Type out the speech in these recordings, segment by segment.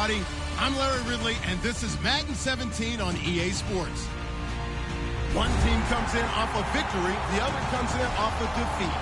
everybody. I'm Larry Ridley, and this is Madden 17 on EA Sports. One team comes in off a victory, the other comes in off a defeat.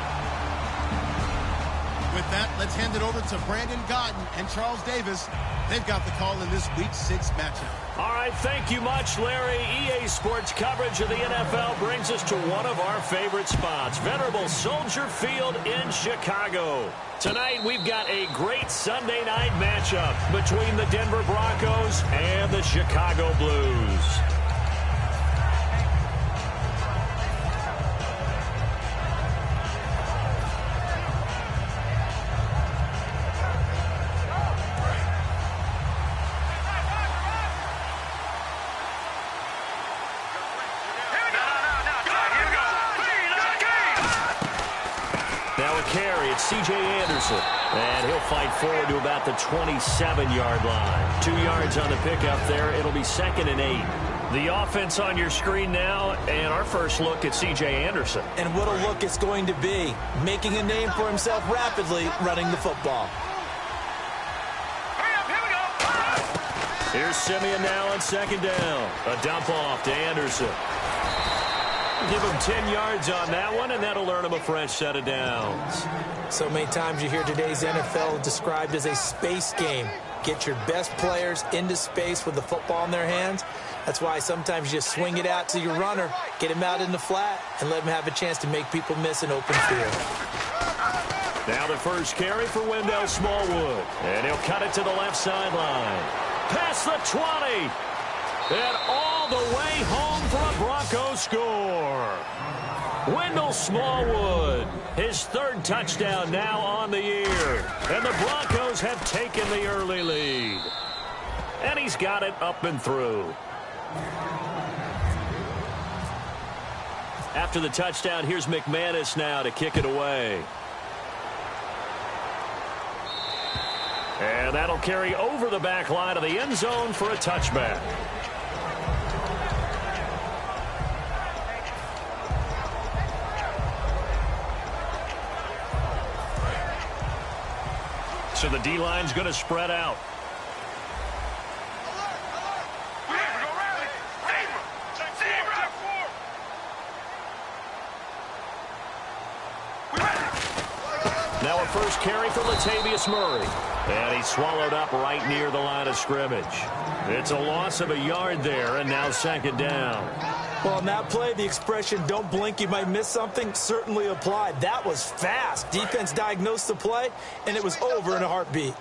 With that, let's hand it over to Brandon Godden and Charles Davis. They've got the call in this Week 6 matchup. All right, thank you much, Larry. EA Sports coverage of the NFL brings us to one of our favorite spots, venerable Soldier Field in Chicago. Tonight, we've got a great Sunday night matchup between the Denver Broncos and the Chicago Blues. C.J. Anderson, and he'll fight forward to about the 27-yard line. 2 yards on the pickup there. It'll be 2nd and 8. The offense on your screen now, and our first look at C.J. Anderson. And what a look it's going to be, making a name for himself rapidly running the football. Here's Simeon now on 2nd down. A dump off to Anderson. Give him 10 yards on that one, and that'll earn him a fresh set of downs. So many times you hear today's NFL described as a space game. Get your best players into space with the football in their hands. That's why sometimes you just swing it out to your runner, get him out in the flat, and let him have a chance to make people miss an open field. Now the first carry for Wendell Smallwood, and he'll cut it to the left sideline. Past the 20. And all the way home for a Broncos score. Wendell Smallwood, his 3rd touchdown now on the year. And the Broncos have taken the early lead. And he's got it up and through. After the touchdown, here's McManus now to kick it away. And that'll carry over the back line of the end zone for a touchback. So the D-line's going to spread out. Now a first carry for Latavius Murray. And he's swallowed up right near the line of scrimmage. It's a loss of a yard there, and now 2nd down. Well, on that play, the expression, don't blink, you might miss something, certainly applied. That was fast. Defense diagnosed the play, and it was over in a heartbeat.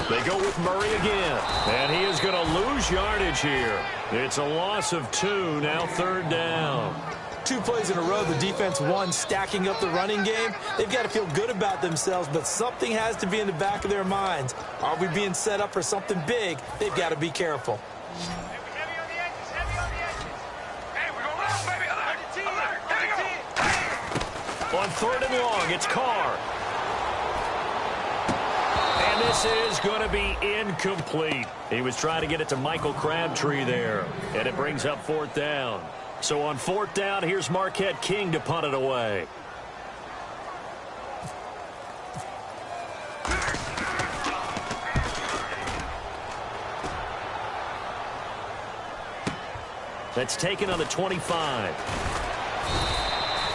They go with Murray again, and he is going to lose yardage here. It's a loss of 2, now 3rd down. 2 plays in a row, the defense won, stacking up the running game. They've got to feel good about themselves, but something has to be in the back of their minds. Are we being set up for something big? They've got to be careful. On 3rd and long, it's Carr. And this is going to be incomplete. He was trying to get it to Michael Crabtree there, and it brings up 4th down. So on 4th down, here's Marquette King to punt it away. That's taken on the 25.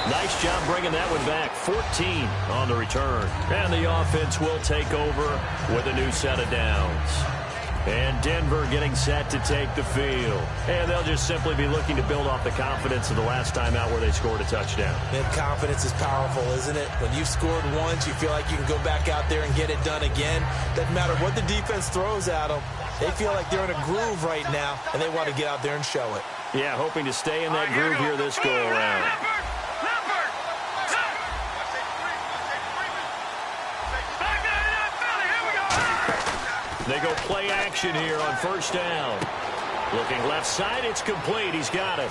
Nice job bringing that one back. 14 on the return. And the offense will take over with a new set of downs. And Denver getting set to take the field. And they'll just simply be looking to build off the confidence of the last time out where they scored a touchdown. And confidence is powerful, isn't it? When you've scored once, you feel like you can go back out there and get it done again. Doesn't matter what the defense throws at them. They feel like they're in a groove right now, and they want to get out there and show it. Yeah, hoping to stay in that groove here this go-around. They go play action here on 1st down. Looking left side, it's complete. He's got it.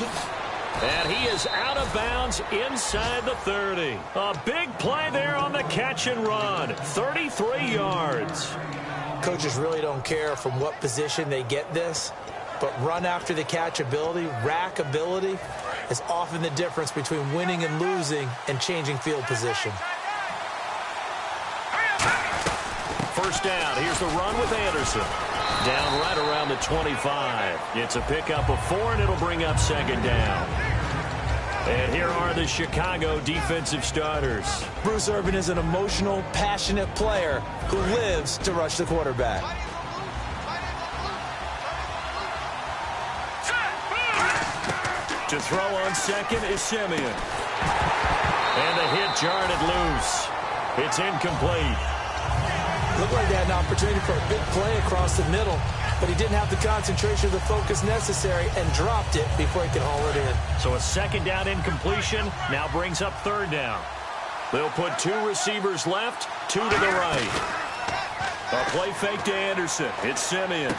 And he is out of bounds inside the 30. A big play there on the catch and run. 33 yards. Coaches really don't care from what position they get this, but run after the catch ability, rack ability, is often the difference between winning and losing and changing field position. first down. Here's the run with Anderson. Down right around the 25. It's a pickup of 4, and it'll bring up second down. And here are the Chicago defensive starters. Bruce Irvin is an emotional, passionate player who lives to rush the quarterback. To throw on second is Simeon. And the hit jarred it loose. It's incomplete. Looked like they had an opportunity for a big play across the middle, but he didn't have the concentration or the focus necessary and dropped it before he could haul it in. So a second down incompletion now brings up third down. They'll put 2 receivers left, 2 to the right. A play fake to Anderson. It's Simeon.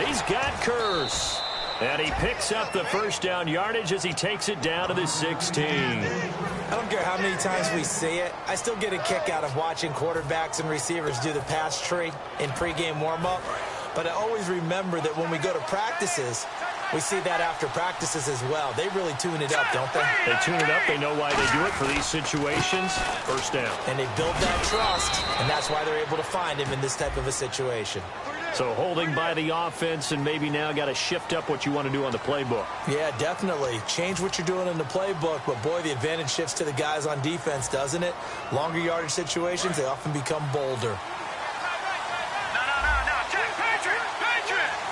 He's got Curse. And he picks up the first down yardage as he takes it down to the 16. I don't care how many times we see it. I still get a kick out of watching quarterbacks and receivers do the pass tree in pregame warm-up. But I always remember that when we go to practices, we see that after practices as well. They really tune it up, don't they? They tune it up. They know why they do it for these situations. First down. And they build that trust, and that's why they're able to find him in this type of a situation. So holding by the offense, and maybe now got to shift up what you want to do on the playbook. Yeah, definitely. Change what you're doing in the playbook, but boy, the advantage shifts to the guys on defense, doesn't it? Longer yardage situations, they often become bolder.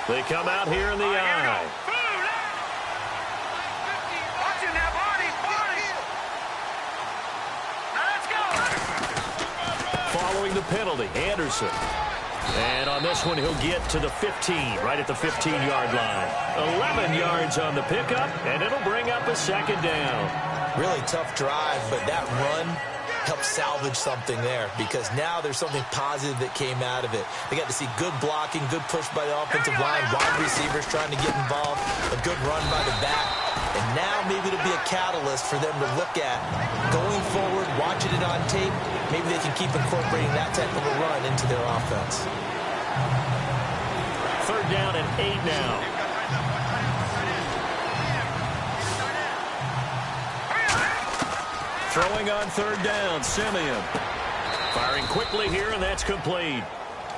They come out here in the eye. Following the penalty, Anderson. And on this one, he'll get to the 15, right at the 15-yard line. 11 yards on the pickup, and it'll bring up a second down. Really tough drive, but that run helped salvage something there because now there's something positive that came out of it. They got to see good blocking, good push by the offensive line, wide receivers trying to get involved, a good run by the back. And now maybe it'll be a catalyst for them to look at going forward, watching it on tape. Maybe they can keep incorporating that type of a run into their offense. Third down and 8 now. Throwing on third down, Simeon. Firing quickly here, and that's complete.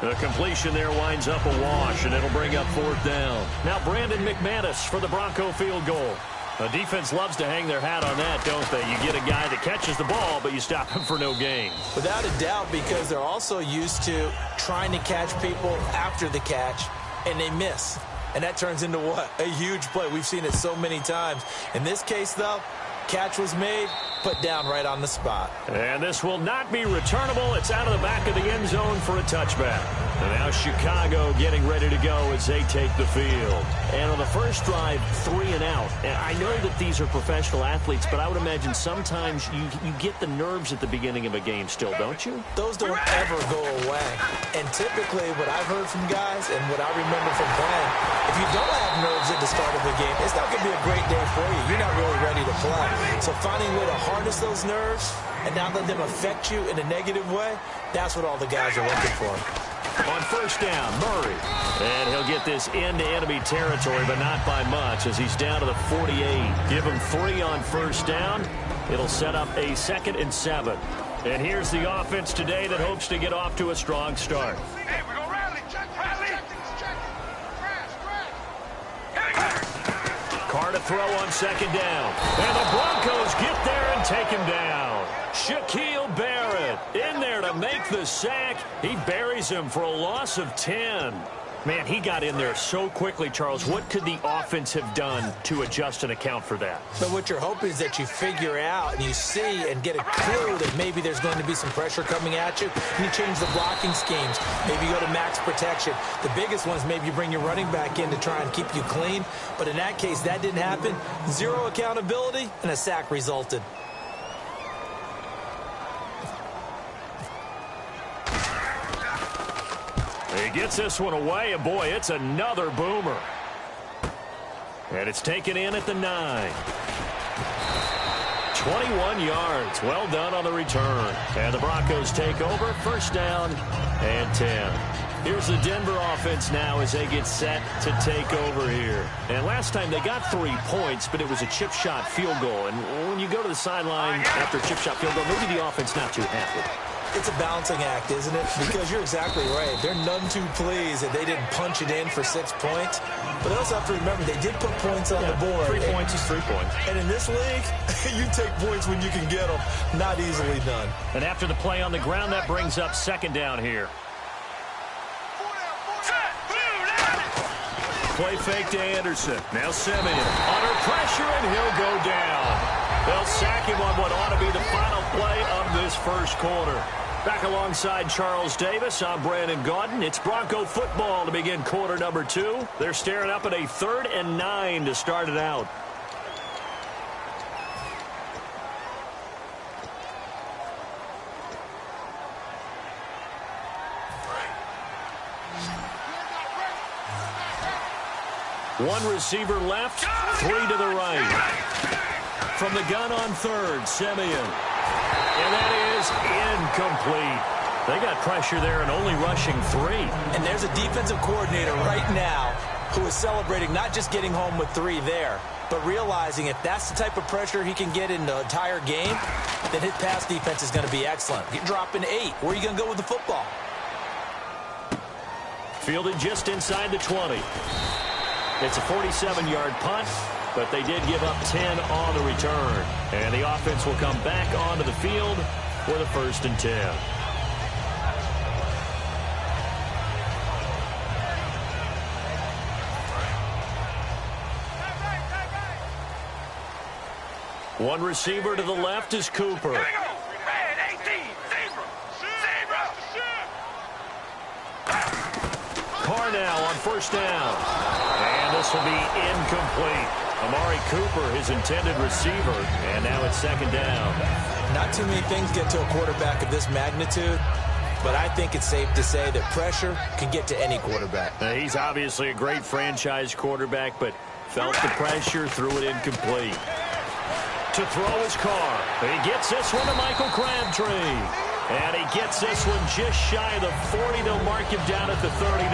The completion there winds up a wash, and it'll bring up fourth down. Now Brandon McManus for the Bronco field goal. The defense loves to hang their hat on that, don't they? You get a guy that catches the ball, but you stop him for no gain. Without a doubt, because they're also used to trying to catch people after the catch, and they miss. And that turns into what? A huge play. We've seen it so many times. In this case, though, catch was made, put down right on the spot. And this will not be returnable. It's out of the back of the end zone for a touchback. And now Chicago getting ready to go as they take the field. And on the first drive, 3 and out. And I know that these are professional athletes, but I would imagine sometimes you get the nerves at the beginning of a game still, don't you? Those don't ever go away. And typically what I've heard from guys and what I remember from playing, if you don't have nerves at the start of the game, it's not going to be a great day for you. You're not really ready to play. So finding a way to harness those nerves and not let them affect you in a negative way, that's what all the guys are looking for. On first down, Murray. And he'll get this into enemy territory, but not by much as he's down to the 48. Give him 3 on first down. It'll set up a 2nd and 7. And here's the offense today that hopes to get off to a strong start. Hey, we're going to rally. Carr to throw on second down. And the Broncos get there and take him down. Shaquille Barrett in there to make the sack. He buries him for a loss of 10. Man, he got in there so quickly, Charles. What could the offense have done to adjust and account for that? But what you're hoping is that you figure out and you see and get a clue that maybe there's going to be some pressure coming at you, and you change the blocking schemes. Maybe you go to max protection. The biggest one is maybe you bring your running back in to try and keep you clean. But in that case, that didn't happen. 0 accountability, and a sack resulted. He gets this one away, and boy, it's another boomer. And it's taken in at the 9. 21 yards. Well done on the return. And the Broncos take over. First down and 10. Here's the Denver offense now as they get set to take over here. And last time they got 3 points, but it was a chip shot field goal. And when you go to the sideline after a chip shot field goal, maybe the offense not too happy. It's a balancing act, isn't it? Because you're exactly right. They're none too pleased that they didn't punch it in for 6 points. But they also have to remember they did put points on the board. 3 points is 3 points. And in this league, you take points when you can get them. Not easily done. And after the play on the ground, that brings up second down here. Play fake to Anderson. Now Simeon under pressure, and he'll go down. They'll sack him on what ought to be the final play of this first quarter. Back alongside Charles Davis, I'm Brandon Gaudin. It's Bronco football to begin quarter number 2. They're staring up at a 3rd and 9 to start it out. One receiver left, 3 to the right. From the gun on 3rd, Simeon. And that is incomplete. They got pressure there and only rushing 3. And there's a defensive coordinator right now who is celebrating not just getting home with 3 there, but realizing if that's the type of pressure he can get in the entire game, then his pass defense is going to be excellent. You're dropping 8. Where are you going to go with the football? Fielded just inside the 20. It's a 47-yard punt, but they did give up 10 on the return. And the offense will come back onto the field for the 1st and 10. One receiver to the left is Cooper. Carr now on 1st down. And this will be incomplete. Amari Cooper, his intended receiver, and now it's 2nd down. Not too many things get to a quarterback of this magnitude, but I think it's safe to say that pressure can get to any quarterback. He's obviously a great franchise quarterback, but felt the pressure, threw it incomplete. To throw his Carr. He gets this one to Michael Crabtree. And he gets this one just shy of the 40. They'll mark him down at the 39.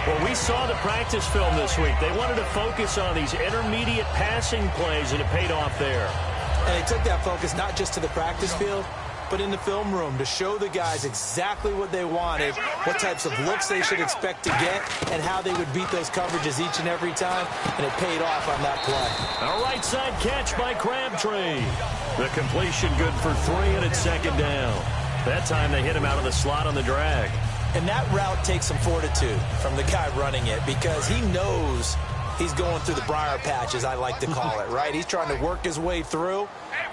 Well, we saw the practice film this week. They wanted to focus on these intermediate passing plays, and it paid off there. And they took that focus not just to the practice field, but in the film room to show the guys exactly what they wanted, what types of looks they should expect to get, and how they would beat those coverages each and every time, and it paid off on that play. A right side catch by Crabtree. The completion good for 3, and it's 2nd down. That time they hit him out of the slot on the drag. And that route takes some fortitude from the guy running it because he knows he's going through the briar patch, as I like to call it, right? He's trying to work his way through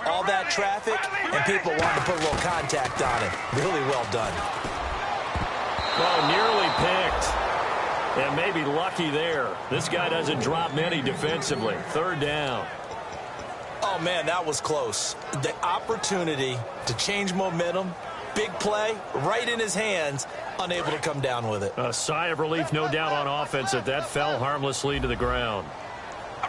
all that traffic, and people want to put a little contact on him. Really well done. Oh, nearly picked. And maybe lucky there. This guy doesn't drop many defensively. 3rd down. Oh, man, that was close. The opportunity to change momentum, big play, right in his hands, unable to come down with it. A sigh of relief, no doubt, on offense that fell harmlessly to the ground.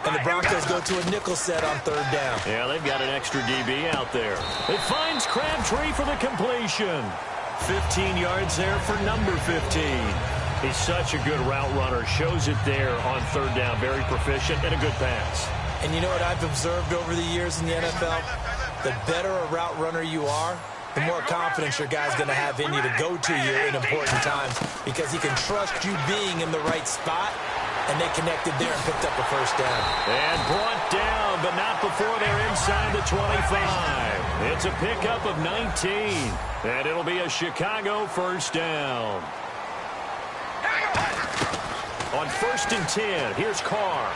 And the Broncos go to a nickel set on 3rd down. Yeah, they've got an extra DB out there. It finds Crabtree for the completion. 15 yards there for number 15. He's such a good route runner. Shows it there on 3rd down. Very proficient and a good pass. And you know what I've observed over the years in the NFL? The better a route runner you are, the more confidence your guy's going to have in you to go to you in important times because he can trust you being in the right spot, and they connected there and picked up a 1st down. And brought down, but not before they're inside the 25. It's a pickup of 19, and it'll be a Chicago 1st down. On 1st and 10, here's Carr.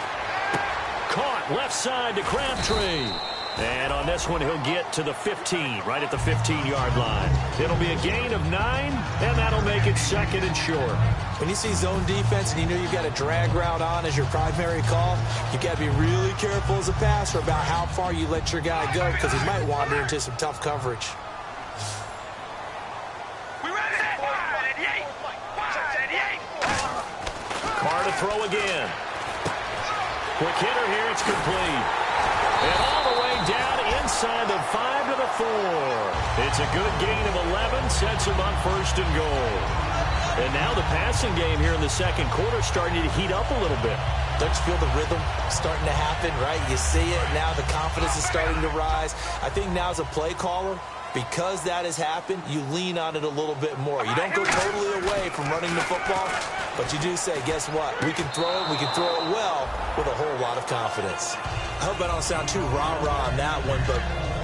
Caught left side to Crabtree. And on this one, he'll get to the 15, right at the 15-yard line. It'll be a gain of 9, and that'll make it 2nd and short. When you see zone defense and you know you've got a drag route on as your primary call, you've got to be really careful as a passer about how far you let your guy go because he might wander into some tough coverage. Carr to throw again. Quick hitter here, it's complete. And all the way down inside the 5 to the 4. It's a good gain of 11, sets him on 1st and goal. And now the passing game here in the 2nd quarter starting to heat up a little bit. Don't you feel the rhythm starting to happen, right? You see it, now the confidence is starting to rise. I think now as a play caller, Because that has happened, you lean on it a little bit more. You don't go totally away from running the football, but you do say, guess what? We can throw it. We can throw it well with a whole lot of confidence. I hope I don't sound too rah-rah on that one, but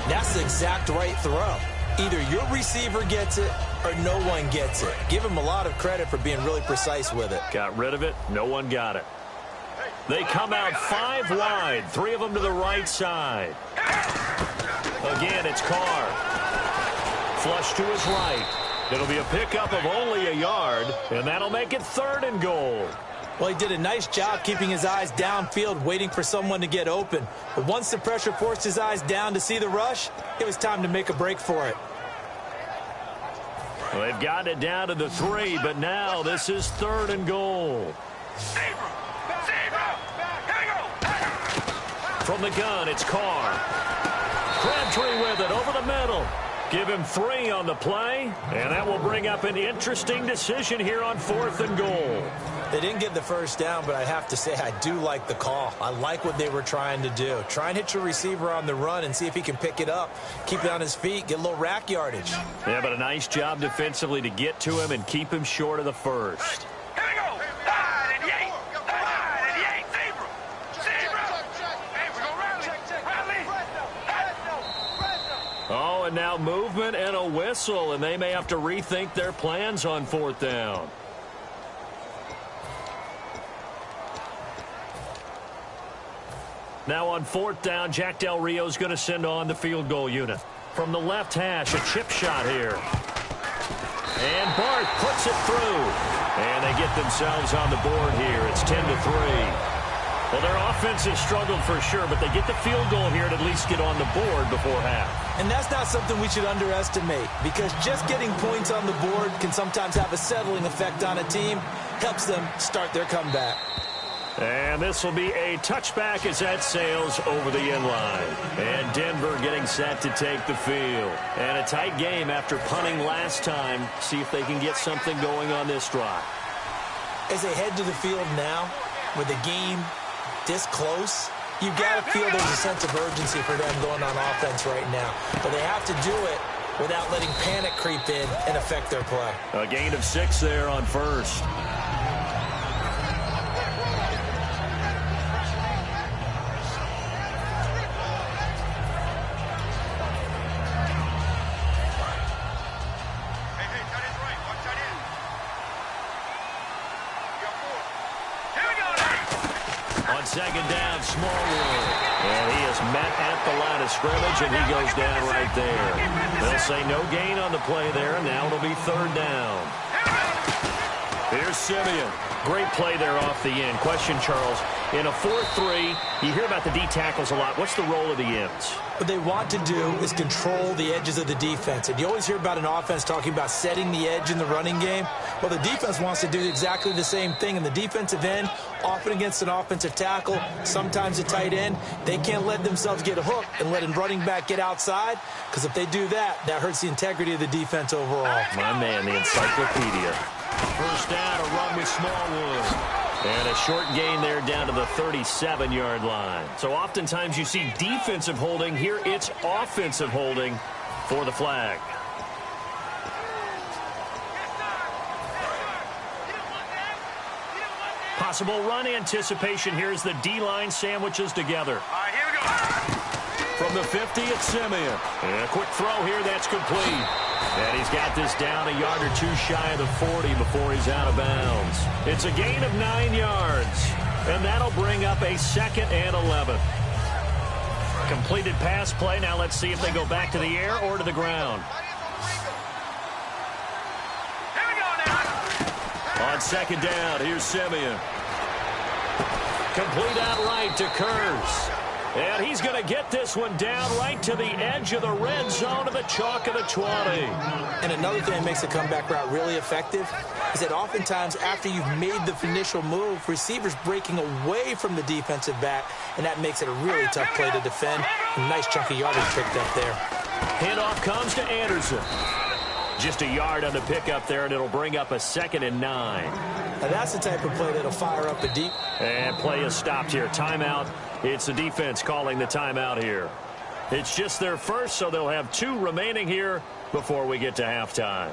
that's the exact right throw. Either your receiver gets it or no one gets it. Give him a lot of credit for being really precise with it. Got rid of it. No one got it. They come out 5 wide, 3 of them to the right side. Again, it's Carr. Flush to his right. It'll be a pickup of only a yard, and that'll make it 3rd and goal. Well, he did a nice job keeping his eyes downfield, waiting for someone to get open. But once the pressure forced his eyes down to see the rush, it was time to make a break for it. Well, they've got it down to the 3, but now this is 3rd and goal. From the gun, it's Carr. Crabtree with it over the middle. Give him 3 on the play, and that will bring up an interesting decision here on 4th and goal. They didn't get the first down, but I have to say I do like the call. I like what they were trying to do. Try and hit your receiver on the run and see if he can pick it up, keep it on his feet, get a little rack yardage. Yeah, but a nice job defensively to get to him and keep him short of the first. Oh, and now movement and a whistle, and they may have to rethink their plans on 4th down. Now on 4th down, Jack Del Rio's going to send on the field goal unit. From the left hash, a chip shot here. And Barth puts it through. And they get themselves on the board here. It's 10-3. Well, their offense has struggled for sure, but they get the field goal here to at least get on the board before half. And that's not something we should underestimate, because just getting points on the board can sometimes have a settling effect on a team. Helps them start their comeback. And this will be a touchback as that sails over the end line. And Denver getting set to take the field. And a tight game after punting last time. See if they can get something going on this drive. As they head to the field now, with the game this close, you got to feel there's a sense of urgency for them going on offense right now. But they have to do it without letting panic creep in and affect their play. A gain of 6 there on 1st. On 2nd down, Smallwood. And he is met at the line of scrimmage, and he goes down right there. They'll say no gain on the play there, and now it'll be 3rd down. Here's Simeon. Great play there off the end. Question, Charles, in a 4-3, you hear about the D tackles a lot. What's the role of the ends? What they want to do is control the edges of the defense. And you always hear about an offense talking about setting the edge in the running game. Well, the defense wants to do exactly the same thing. And the defensive end, often against an offensive tackle, sometimes a tight end, they can't let themselves get hooked and let a running back get outside, because if they do that, that hurts the integrity of the defense overall. My man, the encyclopedia. First down, a run with Smallwood. And a short gain there down to the 37-yard line. So oftentimes you see defensive holding. Here it's offensive holding for the flag. Possible run anticipation. Here's the D-line sandwiches together. All right, here we go. From the 50, it's Simeon. And a quick throw here, that's complete. And he's got this down a yard or 2 shy of the 40 before he's out of bounds. It's a gain of 9 yards. And that'll bring up a 2nd and 11. Completed pass play. Now let's see if they go back to the air or to the ground. Here we go now. On 2nd down, here's Simeon. Complete out right to Kurz. And he's going to get this one down right to the edge of the red zone of the chalk of the 20. And another thing that makes the comeback route really effective is that oftentimes after you've made the initial move, receivers breaking away from the defensive back, and that makes it a really tough play to defend. A nice chunk of yardage picked up there. Handoff comes to Anderson. Just a yard on the pickup there, and it'll bring up a 2nd and 9. Now that's the type of play that'll fire up a deep. And play is stopped here. Timeout. It's the defense calling the timeout here. It's just their first, so they'll have 2 remaining here before we get to halftime.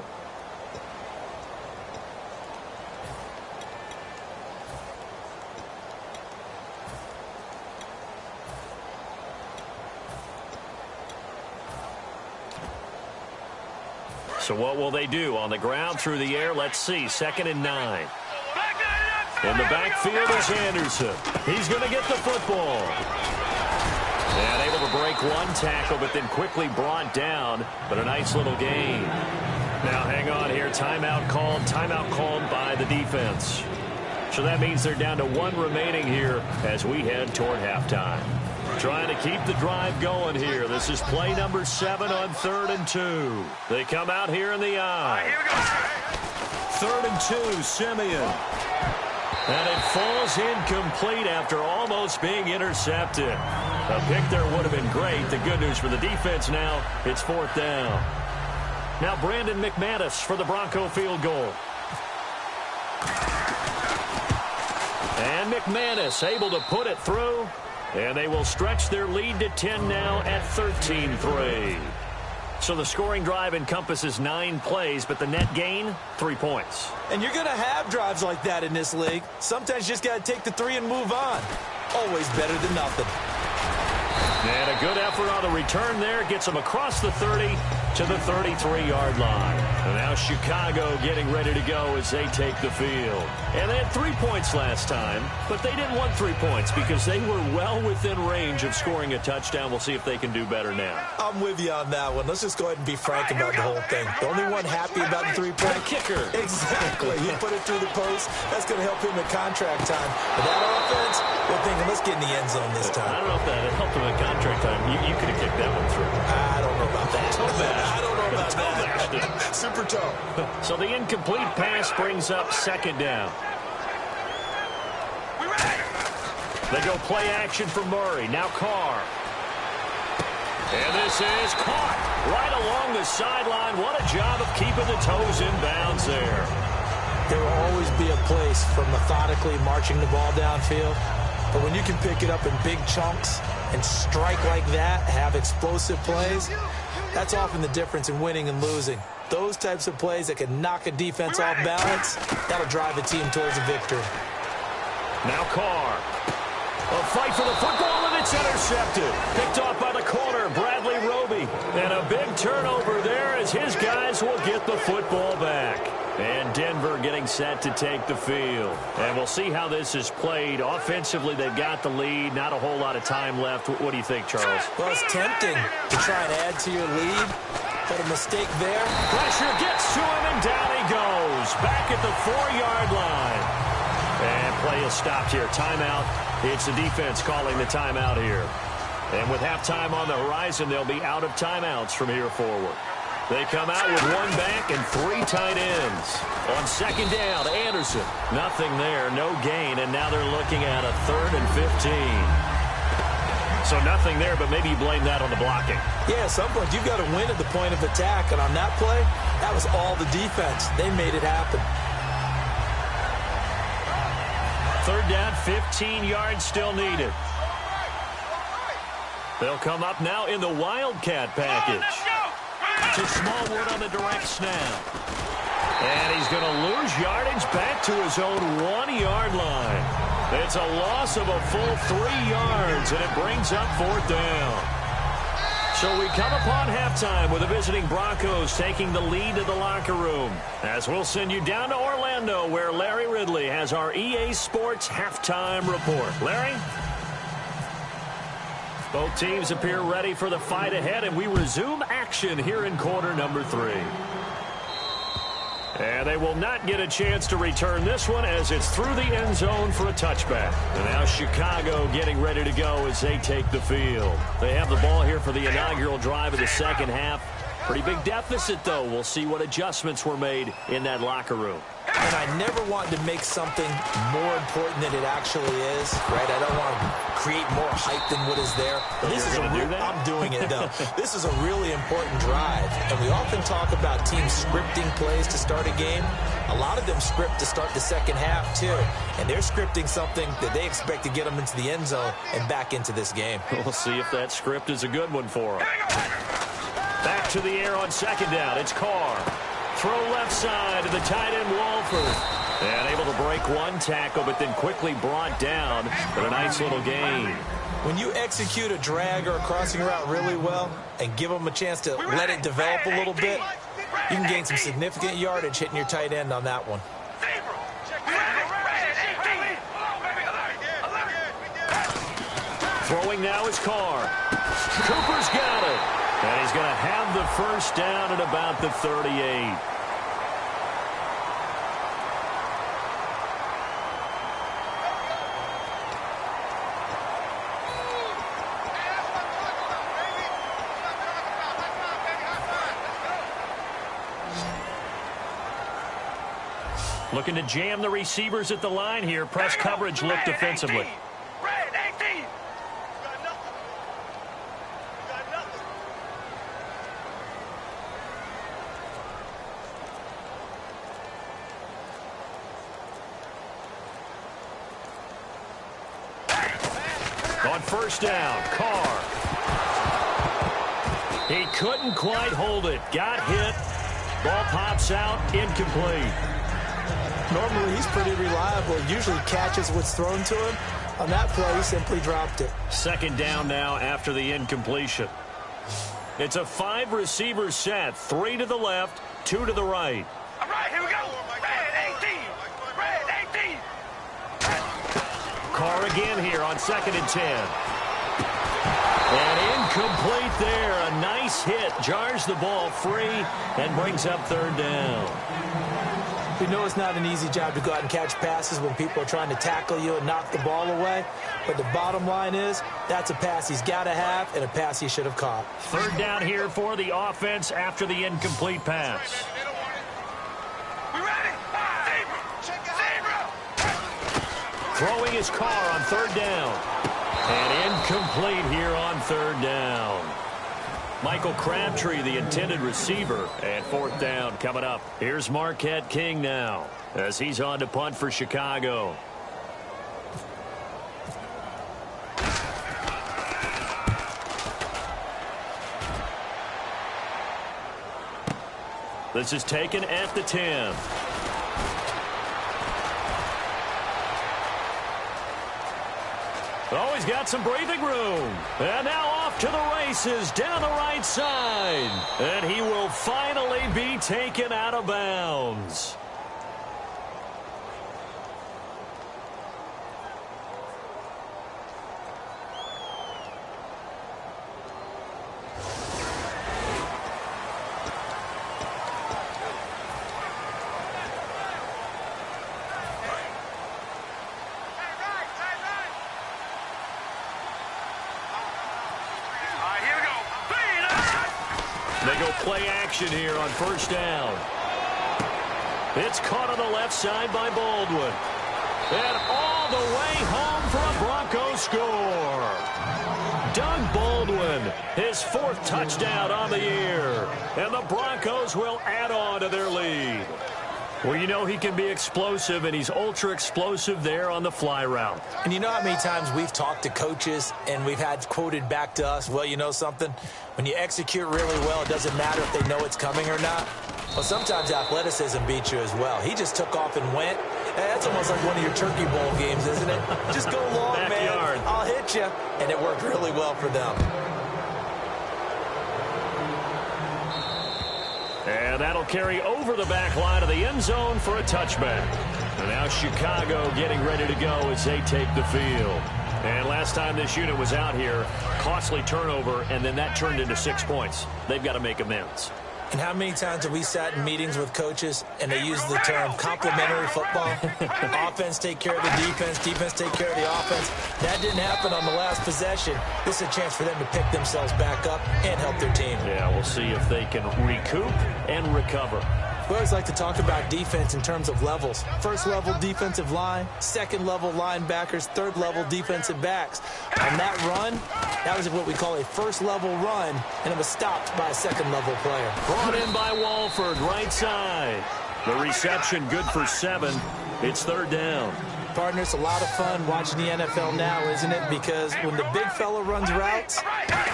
So what will they do? On the ground, through the air, let's see. 2nd and 9. In the backfield is Anderson. He's going to get the football. And able to break 1 tackle, but then quickly brought down. But a nice little gain. Now hang on here. Timeout called by the defense. So that means they're down to 1 remaining here as we head toward halftime. Trying to keep the drive going here. This is play number 7 on 3rd and 2. They come out here in the eye. 3rd and 2, Simeon. And it falls incomplete after almost being intercepted. A pick there would have been great. The good news for the defense now, it's 4th down. Now Brandon McManus for the Bronco field goal. And McManus able to put it through. And they will stretch their lead to 10 now at 13-3. So the scoring drive encompasses 9 plays, but the net gain, 3 points. And you're going to have drives like that in this league. Sometimes you just got to take the 3 and move on. Always better than nothing. And a good effort on the return there. Gets them across the 30 to the 33-yard line. And now Chicago getting ready to go as they take the field. And they had 3 points last time, but they didn't want 3 points because they were well within range of scoring a touchdown. We'll see if they can do better now. I'm with you on that one. Let's just go ahead and be frank about the whole thing. The only one happy about the 3-point kicker. Exactly. He put it through the post. That's going to help him at contract time. But that offense, we're thinking, let's get in the end zone this time. I don't know if that helped him at contract time. You could have kicked that one through. I don't know about that. I don't know about that. Super toe. So the incomplete pass brings up 2nd down. They go play action for Murray. Now Carr. And this is caught right along the sideline. What a job of keeping the toes in bounds there. There will always be a place for methodically marching the ball downfield. But when you can pick it up in big chunks and strike like that, have explosive plays, that's often the difference in winning and losing. Those types of plays that can knock a defense off balance, that'll drive a team towards a victory. Now Carr. A fight for the football, and it's intercepted. Picked off by the corner, Bradley Roby. And a big turnover there as his guys will get the football back. And Denver getting set to take the field. And we'll see how this is played. Offensively, they've got the lead. Not a whole lot of time left. What do you think, Charles? Well, it's tempting to try and add to your lead. But a mistake there. Pressure gets to him, and down he goes. Back at the 4-yard line. And play is stopped here. Timeout. It's the defense calling the timeout here. And with halftime on the horizon, they'll be out of timeouts from here forward. They come out with 1 back and 3 tight ends. On 2nd down, Anderson. Nothing there, no gain, and now they're looking at a 3rd and 15. So nothing there, but maybe you blame that on the blocking. Yeah, at some point, you've got to win at the point of attack, and on that play, that was all the defense. They made it happen. 3rd down, 15 yards still needed. They'll come up now in the Wildcat package. To Smallwood on the direct snap. And he's going to lose yardage back to his own 1-yard line. It's a loss of a full 3 yards, and it brings up 4th down. So we come upon halftime with the visiting Broncos taking the lead to the locker room. As we'll send you down to Orlando, where Larry Ridley has our EA Sports halftime report. Larry? Both teams appear ready for the fight ahead, and we resume action here in quarter number 3. And they will not get a chance to return this one as it's through the end zone for a touchback. And now Chicago getting ready to go as they take the field. They have the ball here for the inaugural drive of the 2nd half. Pretty big deficit, though. We'll see what adjustments were made in that locker room. And I never want to make something more important than it actually is, right? I don't want to create more hype than what is there. This is I'm doing it, though. This is a really important drive. And we often talk about teams scripting plays to start a game. A lot of them script to start the second half, too. And they're scripting something that they expect to get them into the end zone and back into this game. We'll see if that script is a good one for them. Back to the air on second down. It's Carr. Throw left side to the tight end, Walford. And able to break one tackle, but then quickly brought down. But a nice little gain. When you execute a drag or a crossing route really well and give them a chance to let it develop a little bit, you can gain some significant yardage hitting your tight end on that one. Throwing now is Carr. Cooper's got it. And he's going to have the first down at about the 38. Looking to jam the receivers at the line here. Press coverage look defensively. On first down, Carr. He couldn't quite hold it. Got hit. Ball pops out, incomplete. Normally, he's pretty reliable. Usually catches what's thrown to him. On that play, he simply dropped it. Second down now after the incompletion. It's a 5-receiver set. 3 to the left, 2 to the right. All right, here we go. Red 18. Red 18. Carr again here on 2nd and 10. And incomplete there. A nice hit. Jars the ball free and brings up 3rd down. We know it's not an easy job to go out and catch passes when people are trying to tackle you and knock the ball away. But the bottom line is, that's a pass he's got to have and a pass he should have caught. 3rd down here for the offense after the incomplete pass. We ready? Throwing his Carr on 3rd down. And incomplete here on 3rd down. Michael Crabtree, the intended receiver, and 4th down coming up. Here's Marquette King now as he's on to punt for Chicago. This is taken at the 10. Oh, he's got some breathing room. And now off to the races down the right side. And he will finally be taken out of bounds. They go play action here on 1st down. It's caught on the left side by Baldwin. And all the way home for a Broncos score. Doug Baldwin, his 4th touchdown on the year. And the Broncos will add on to their lead. Well, you know he can be explosive, and he's ultra-explosive there on the fly route. And you know how many times we've talked to coaches and we've had quoted back to us, well, you know something? When you execute really well, it doesn't matter if they know it's coming or not. Well, sometimes athleticism beats you as well. He just took off and went. That's almost like one of your Turkey Bowl games, isn't it? Just go long, Backyard. man. I'll hit you. And it worked really well for them. And that'll carry over the back line of the end zone for a touchback. And now Chicago getting ready to go as they take the field. And last time this unit was out here, costly turnover, and then that turned into 6 points. They've got to make amends. And how many times have we sat in meetings with coaches and they use the term complementary football? Offense take care of the defense, defense take care of the offense. That didn't happen on the last possession. This is a chance for them to pick themselves back up and help their team. Yeah, we'll see if they can recoup and recover. We always like to talk about defense in terms of levels. First level defensive line, second level linebackers, third level defensive backs. On that run, that was what we call a first level run, and it was stopped by a second level player. Brought in by Walford, right side. The reception good for 7. It's third down. Partner, it's a lot of fun watching the NFL now, isn't it? Because when the big fella runs routes,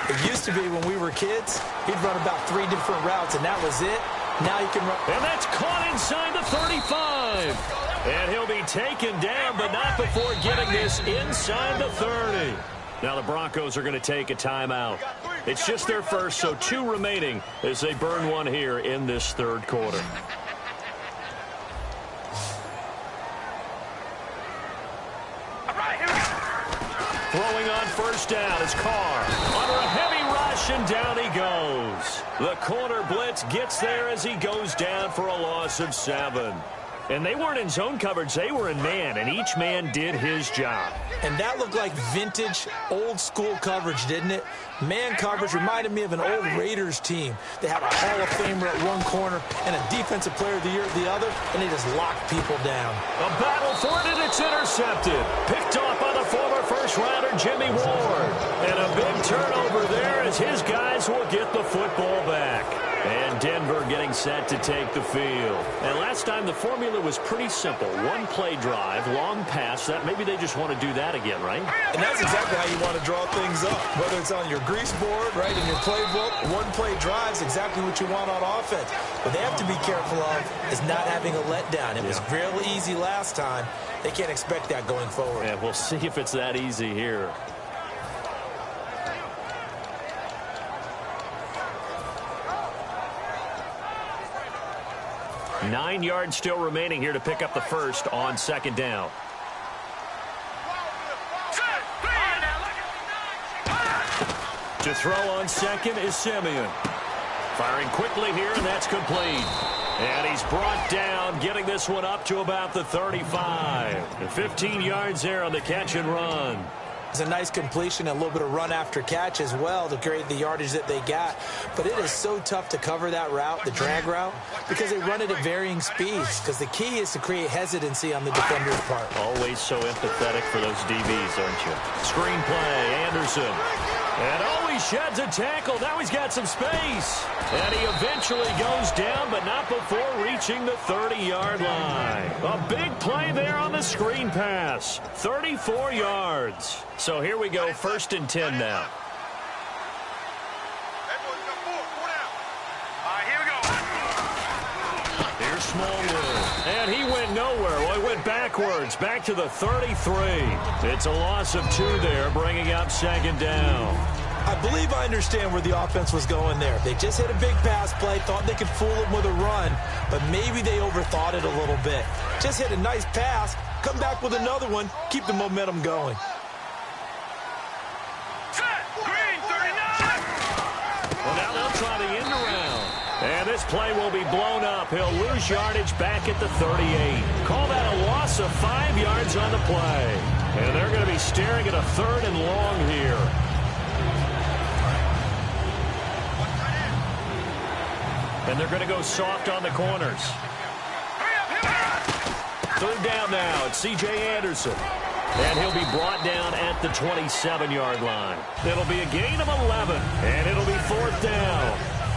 it used to be when we were kids, he'd run about 3 different routes, and that was it. Now he can run. And that's caught inside the 35. And he'll be taken down, but not before getting this inside the 30. Now the Broncos are going to take a timeout. It's just their first, so 2 remaining as they burn one here in this third quarter. Throwing on first down is Carr. Under a heavy rush, and down he goes. The corner blitz gets there as he goes down for a loss of 7. And they weren't in zone coverage. They were in man, and each man did his job. And that looked like vintage, old-school coverage, didn't it? Man coverage reminded me of an old Raiders team. They had a Hall of Famer at one corner and a Defensive Player of the Year at the other, and they just locked people down. A battle for it, and it's intercepted. Picked off by the former first-rounder Jimmy Ward. And a big turnover there as his guys will get the football back. And Denver getting set to take the field. And last time the formula was pretty simple. 1 play drive, long pass. That maybe they just want to do that again, right? And that's exactly how you want to draw things up. Whether it's on your grease board, right, in your playbook, 1 play drive is exactly what you want on offense. What they have to be careful of is not having a letdown. It was real easy last time. They can't expect that going forward. Yeah, we'll see if it's that easy here. Nine yards still remaining here to pick up the first on second down. To throw on second is Simeon. Firing quickly here, and that's complete. And he's brought down, getting this one up to about the 35. And 15 yards there on the catch and run. It's a nice completion, a little bit of run after catch as well to create the yardage that they got. But it is so tough to cover that route, the drag route, because they run it at varying speeds. Because the key is to create hesitancy on the defender's part. Always so empathetic for those DBs, aren't you? Screen play, Anderson. And oh, he sheds a tackle. Now he's got some space. And he eventually goes down, but not before reaching the 30-yard line. A big play there on the screen pass. 34 yards. So here we go, 1st and 10 now. Here's Smallwood. And he went nowhere. Well, he went backwards, back to the 33. It's a loss of 2 there, bringing up second down. I believe I understand where the offense was going there. They just hit a big pass play, thought they could fool him with a run, but maybe they overthought it a little bit. Just hit a nice pass, come back with another one, keep the momentum going. Well, now they'll try the end around. And this play will be blown up. He'll lose yardage back at the 38. Call that a loss of 5 yards on the play. And they're going to be staring at a 3rd and long here. And they're going to go soft on the corners. 3rd down now. It's C.J. Anderson. And he'll be brought down at the 27-yard line. It'll be a gain of 11, and it'll be 4th down.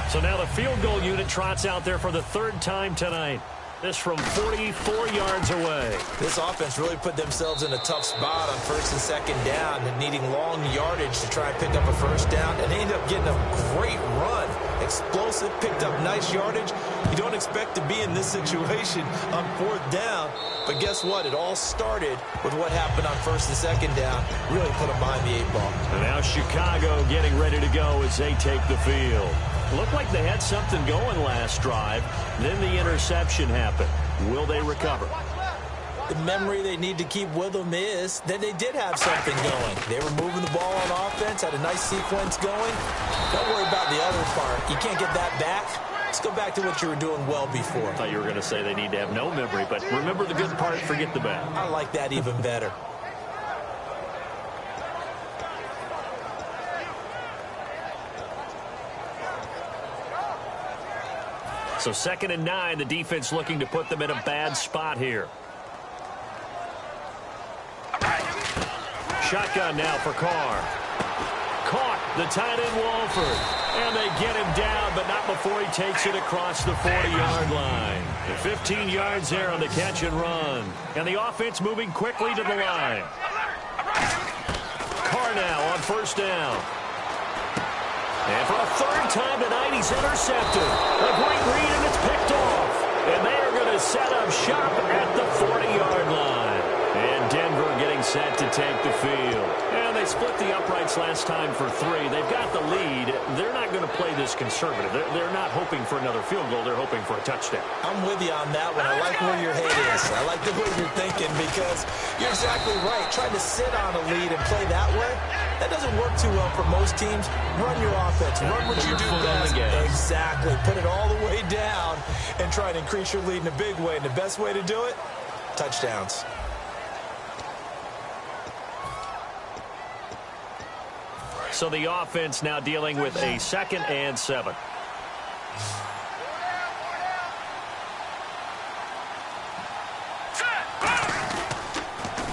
So now the field goal unit trots out there for the 3rd time tonight. This from 44 yards away. This offense really put themselves in a tough spot on 1st and 2nd down and needing long yardage to try and pick up a 1st down. And they ended up getting a great run. Explosive, picked up nice yardage. You don't expect to be in this situation on 4th down. But guess what? It all started with what happened on 1st and 2nd down. Really put them behind the 8 ball. And now Chicago getting ready to go as they take the field. Looked like they had something going last drive. Then the interception happened. Will they recover? The memory they need to keep with them is that they did have something going. They were moving the ball on offense, had a nice sequence going. Don't worry about the other part. You can't get that back. Let's go back to what you were doing well before. I thought you were going to say they need to have no memory, but remember the good part, forget the bad. I like that even better. So 2nd and 9, the defense looking to put them in a bad spot here. Shotgun now for Carr. Caught the tight end Walford. And they get him down, but not before he takes it across the 40-yard line. 15 yards there on the catch and run. And the offense moving quickly to the line. Carr now on 1st down. And for a 3rd time tonight, he's intercepted. A great read, and it's picked off. And they are going to set up shop at the 40-yard line. And Denver getting set to take the field. And they split the uprights last time for 3. They've got the lead. They're not going to play this conservative. They're not hoping for another field goal. They're hoping for a touchdown. I'm with you on that one. I like where your head is. I like the way you're thinking because you're exactly right. Trying to sit on a lead and play that way, that doesn't work too well for most teams. Run your offense. Run what you do best. Exactly. Put it all the way down and try to increase your lead in a big way. And the best way to do it, touchdowns. So the offense now dealing with a 2nd and 7.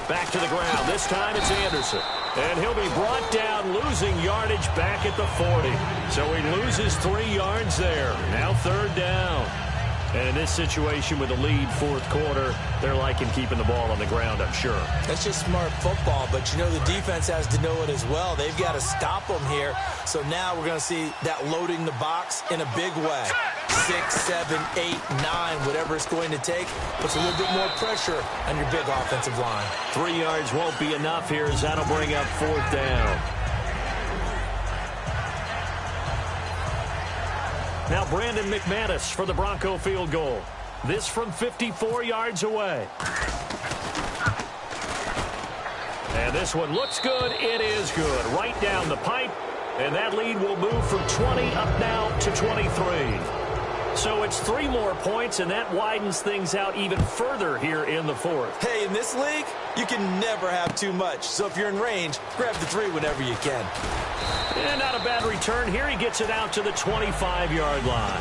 Back to the ground. This time it's Anderson. And he'll be brought down, losing yardage back at the 40. So he loses 3 yards there. Now 3rd down. And in this situation with the lead 4th quarter, they're liking keeping the ball on the ground, I'm sure. That's just smart football, but you know the defense has to know it as well. They've got to stop them here. So now we're going to see that loading the box in a big way. 6, 7, 8, 9, whatever it's going to take, puts a little bit more pressure on your big offensive line. 3 yards won't be enough here as that'll bring up 4th down. Now Brandon McManus for the Bronco field goal. This from 54 yards away. And this one looks good. It is good. Right down the pipe. And that lead will move from 20 up now to 23. So it's 3 more points, and that widens things out even further here in the 4th. Hey, in this league, you can never have too much. So if you're in range, grab the 3 whenever you can. And not a bad return here. He gets it out to the 25-yard line.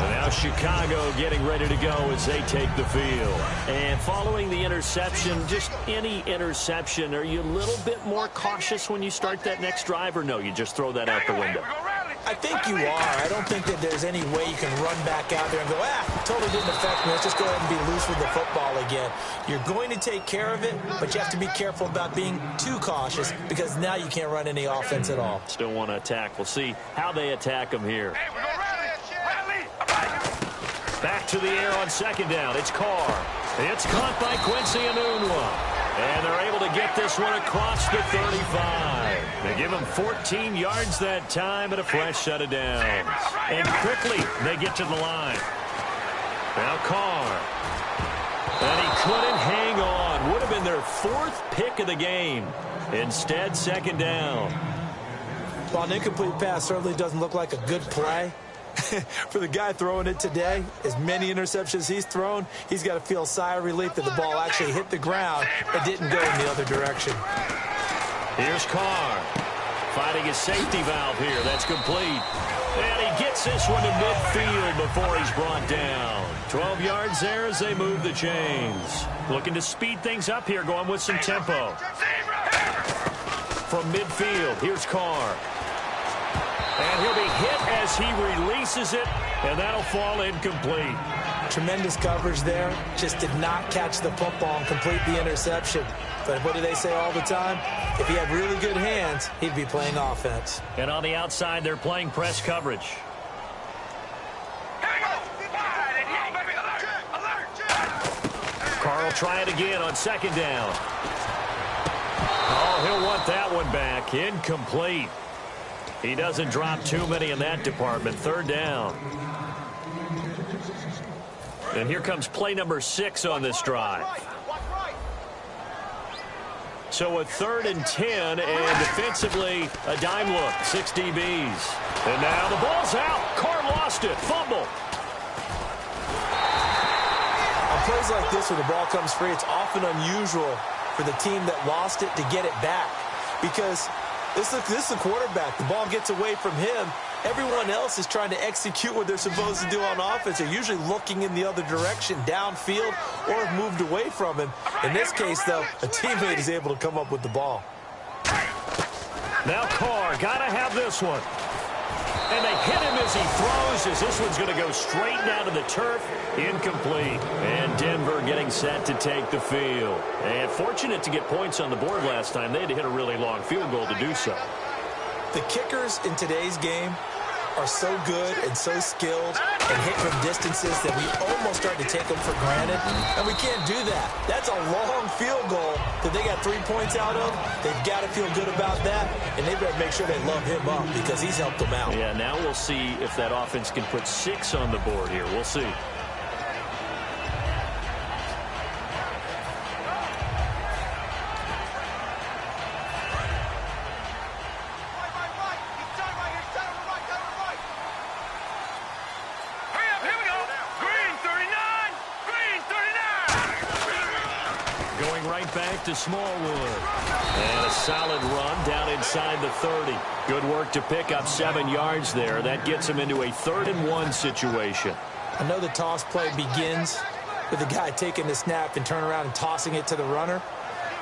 And now Chicago getting ready to go as they take the field. And following the interception, just any interception, are you a little bit more cautious when you start that next drive, or no, you just throw that out the window? I think you are. I don't think that there's any way you can run back out there and go, totally didn't affect me. Let's just go ahead and be loose with the football again. You're going to take care of it, but you have to be careful about being too cautious because now you can't run any offense at all. Still want to attack. We'll see how they attack them here. Back to the air on 2nd down. It's Carr. It's caught by Quincy Enunwa. And they're able to get this one across the 35. They give him 14 yards that time and a fresh set of downs. And quickly they get to the line. Now Carr. And he couldn't hang on. Would have been their 4th pick of the game. Instead, 2nd down. Well, an incomplete pass certainly doesn't look like a good play. For the guy throwing it today, as many interceptions he's thrown, he's got to feel a sigh of relief that the ball actually hit the ground and didn't go in the other direction. Here's Carr finding his safety valve here. That's complete. And he gets this one to midfield before he's brought down. 12 yards there as they move the chains. Looking to speed things up here, going with some tempo. From midfield, here's Carr. And he'll be hit as he releases it, and that'll fall incomplete. Tremendous coverage there. Just did not catch the football and complete the interception. But what do they say all the time? If he had really good hands, he'd be playing offense. And on the outside, they're playing press coverage. Carr will try it again on 2nd down. Oh, he'll want that one back. Incomplete. He doesn't drop too many in that department. 3rd down. And here comes play number 6 on this drive. So a 3rd and 10, and defensively, a dime look. 6 DBs. And now the ball's out. Carr lost it. Fumble. On plays like this where the ball comes free, it's often unusual for the team that lost it to get it back. Because this is the quarterback. The ball gets away from him, Everyone else is trying to execute what they're supposed to do on offense. They're usually looking in the other direction, downfield, or have moved away from him. In this case, though, a teammate is able to come up with the ball. Now Carr, gotta have this one. And they hit him as he throws, as this one's going to go straight down to the turf. Incomplete. And Denver getting set to take the field. And fortunate to get points on the board last time. They had to hit a really long field goal to do so. The kickers in today's game are so good and so skilled and hit from distances that we almost start to take them for granted, and we can't do that. That's a long field goal that they got 3 points out of. They've got to feel good about that, and they better make sure they love him up because he's helped them out. Yeah, now we'll see if that offense can put 6 on the board here. We'll see. Back to Smallwood. And a solid run down inside the 30. Good work to pick up 7 yards there. That gets him into a 3rd-and-1 situation. I know the toss play begins with the guy taking the snap and turn around and tossing it to the runner.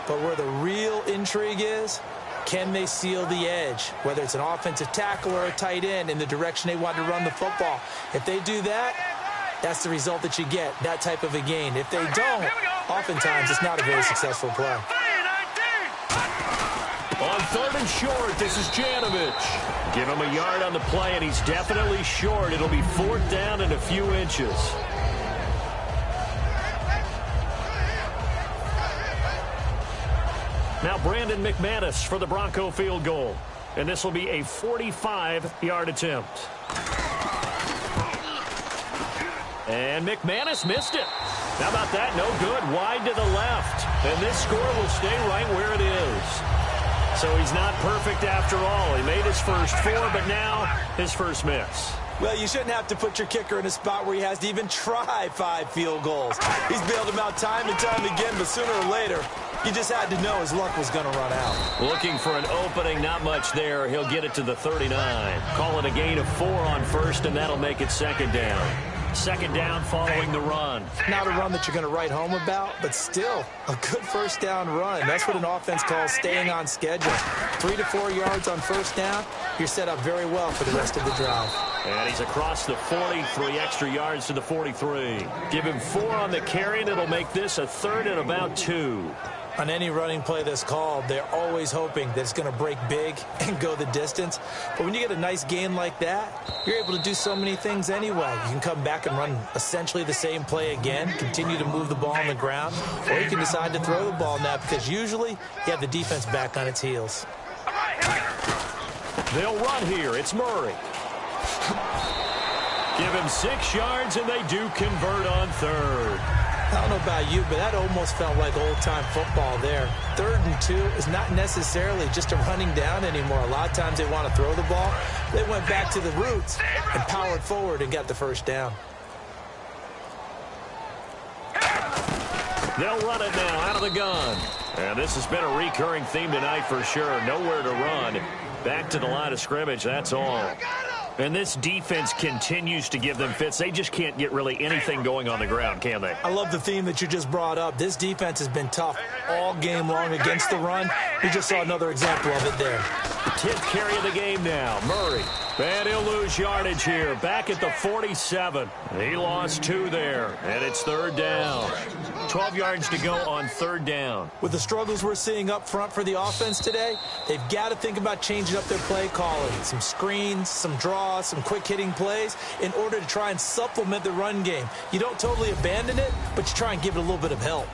But where the real intrigue is, can they seal the edge? Whether it's an offensive tackle or a tight end in the direction they want to run the football. If they do that, that's the result that you get, that type of a gain. If they don't, oftentimes it's not a very successful play. On 3rd and short, this is Janovich. Give him a yard on the play, and he's definitely short. It'll be 4th down and a few inches. Now Brandon McManus for the Bronco field goal. And this will be a 45-yard attempt. And McManus missed it. How about that? No good. Wide to the left. And this score will stay right where it is. So he's not perfect after all. He made his first 4, but now his first miss. Well, you shouldn't have to put your kicker in a spot where he has to even try 5 field goals. He's bailed him out time and time again, but sooner or later, you just had to know his luck was going to run out. Looking for an opening, not much there. He'll get it to the 39. Call it a gain of 4 on 1st, and that'll make it 2nd down. 2nd down following the run. Not a run that you're going to write home about, but still a good 1st down run. That's what an offense calls staying on schedule. 3 to 4 yards on 1st down, you're set up very well for the rest of the drive. And he's across the 40, 3 extra yards to the 43. Give him 4 on the carry, and it'll make this a 3rd and about 2. On any running play that's called, they're always hoping that it's going to break big and go the distance. But when you get a nice gain like that, you're able to do so many things anyway. You can come back and run essentially the same play again, continue to move the ball on the ground, or you can decide to throw the ball now because usually you have the defense back on its heels. They'll run here. It's Murray. Give him 6 yards, and they do convert on 3rd. I don't know about you, but that almost felt like old-time football there. 3rd and 2 is not necessarily just a running down anymore. A lot of times they want to throw the ball. They went back to the roots and powered forward and got the 1st down. They'll run it now out of the gun. And this has been a recurring theme tonight for sure. Nowhere to run. Back to the line of scrimmage, that's all. And this defense continues to give them fits. They just can't get really anything going on the ground, can they? I love the theme that you just brought up. This defense has been tough all game long against the run. We just saw another example of it there. 10th carry of the game now. Murray. And he'll lose yardage here. Back at the 47. He lost 2 there. And it's 3rd down. 12 yards to go on 3rd down. With the struggles we're seeing up front for the offense today, they've got to think about changing up their play calling. Some screens, some draws, some quick-hitting plays in order to try and supplement the run game. You don't totally abandon it, but you try and give it a little bit of help.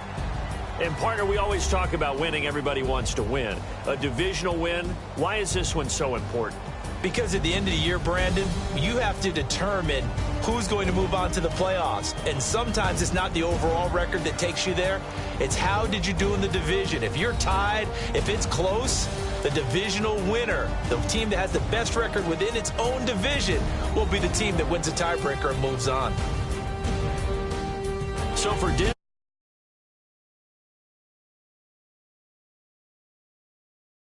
And, partner, we always talk about winning. Everybody wants to win. A divisional win, why is this one so important? Because at the end of the year, Brandon, you have to determine who's going to move on to the playoffs. And sometimes it's not the overall record that takes you there. It's how did you do in the division. If you're tied, if it's close, the divisional winner, the team that has the best record within its own division, will be the team that wins the tiebreaker and moves on. So for Denver,